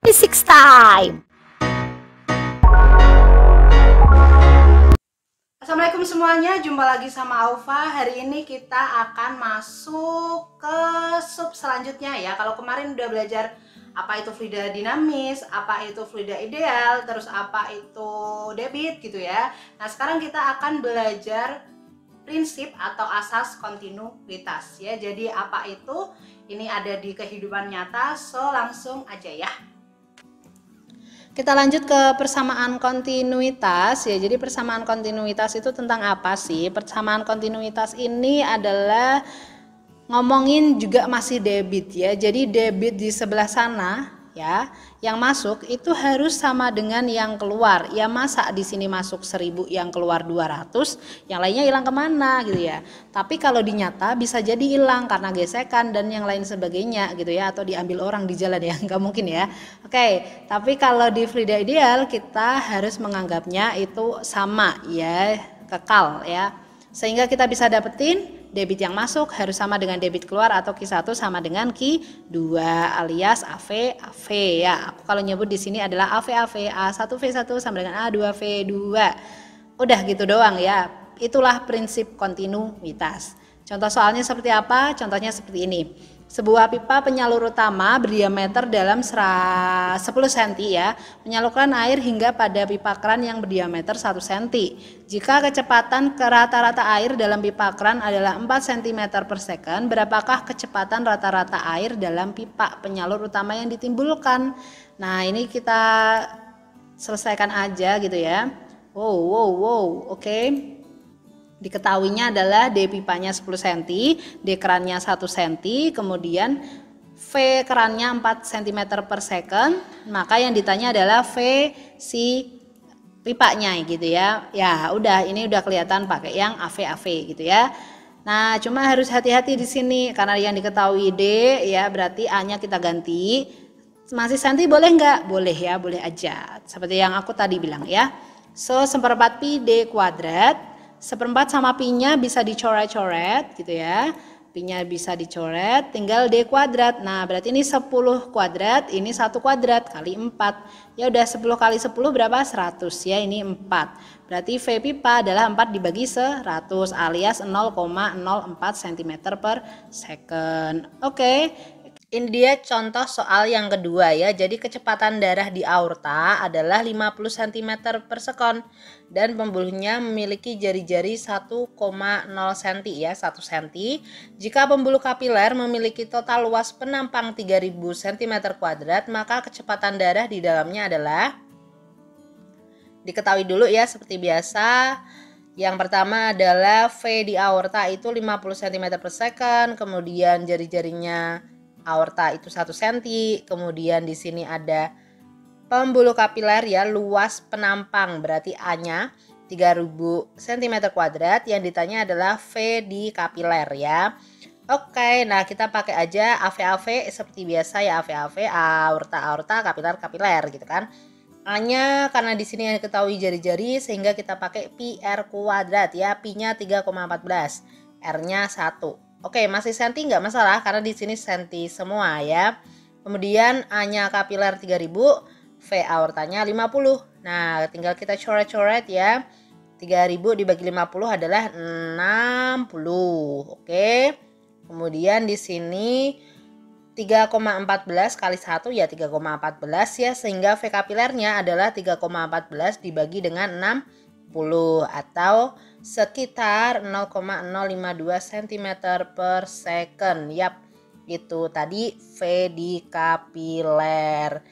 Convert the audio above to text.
Physics time. Assalamualaikum semuanya, jumpa lagi sama Aufa. Hari ini kita akan masuk ke sub selanjutnya ya. Kalau kemarin udah belajar apa itu fluida dinamis, apa itu fluida ideal, terus apa itu debit gitu ya. Nah, sekarang kita akan belajar prinsip atau asas kontinuitas ya. Jadi apa itu? Ini ada di kehidupan nyata, so langsung aja ya. Kita lanjut ke persamaan kontinuitas ya. Jadi persamaan kontinuitas itu tentang apa sih? Persamaan kontinuitas ini adalah ngomongin juga masih debit ya. Jadi debit di sebelah sana ya, yang masuk itu harus sama dengan yang keluar. Ya masa di sini masuk 1000, yang keluar 200, yang lainnya hilang kemana gitu ya. Tapi kalau di nyata bisa jadi hilang karena gesekan dan yang lain sebagainya gitu ya, atau diambil orang di jalan ya, nggak mungkin ya. Oke, tapi kalau di fluida ideal kita harus menganggapnya itu sama ya, kekal ya. Sehingga kita bisa dapetin debit yang masuk harus sama dengan debit keluar atau Q1 sama dengan Q2 alias AV AV ya. Aku kalau nyebut di sini adalah AV AV, A1V1 sama dengan A2V2. Udah gitu doang ya. Itulah prinsip kontinuitas. Contoh soalnya seperti apa? Contohnya seperti ini. Sebuah pipa penyalur utama berdiameter dalam 10 cm ya, menyalurkan air hingga pada pipa kran yang berdiameter 1 cm. Jika kecepatan rata-rata air dalam pipa kran adalah 4 cm per second, berapakah kecepatan rata-rata air dalam pipa penyalur utama yang ditimbulkan? Nah, ini kita selesaikan aja gitu ya. Wow, oke. Diketahuinya adalah D pipanya 10 cm, D kerannya 1 cm, kemudian V kerannya 4 cm per second, maka yang ditanya adalah V si pipanya gitu ya. Ya udah, ini udah kelihatan pakai yang AV gitu ya. Nah, cuma harus hati-hati di sini karena yang diketahui D ya, berarti A-nya kita ganti. Masih cm boleh nggak? Boleh ya, boleh aja. Seperti yang aku tadi bilang ya. So, 1/4 pi D kuadrat. 1/4 sama pi-nya bisa dicoret-coret gitu ya. Pi-nya bisa dicoret, tinggal D kuadrat. Nah, berarti ini 10 kuadrat, ini 1 kuadrat kali 4. Ya udah 10 kali 10 berapa? 100 ya, ini 4. Berarti V pipa adalah 4 dibagi 100 alias 0,04 cm per second. Oke. Ini dia contoh soal yang kedua ya. Jadi kecepatan darah di aorta adalah 50 cm per sekon dan pembuluhnya memiliki jari-jari 1,0 cm ya, 1 cm. Jika pembuluh kapiler memiliki total luas penampang 3000 cm kuadrat, maka kecepatan darah di dalamnya adalah, diketahui dulu ya seperti biasa. Yang pertama adalah V di aorta itu 50 cm per second, kemudian jari-jarinya aorta itu 1 cm, kemudian di sini ada pembuluh kapiler ya, luas penampang berarti A-nya 3000 cm kuadrat, yang ditanya adalah V di kapiler ya. Oke, nah kita pakai aja AV seperti biasa ya, AV aorta kapiler gitu kan. A-nya karena di sini yang diketahui jari-jari sehingga kita pakai pi R kuadrat ya, pi-nya 3,14, R-nya 1. Oke, masih senti nggak masalah karena di sini senti semua ya. Kemudian A-nya kapiler 3000, V aortanya 50. Nah, tinggal kita coret-coret ya. 3000 dibagi 50 adalah 60. Oke. Kemudian di sini 3,14 kali 1 ya 3,14 ya, sehingga V kapilernya adalah 3,14 dibagi dengan 60 atau sekitar 0,052 cm per second. Yap, itu tadi V di kapiler.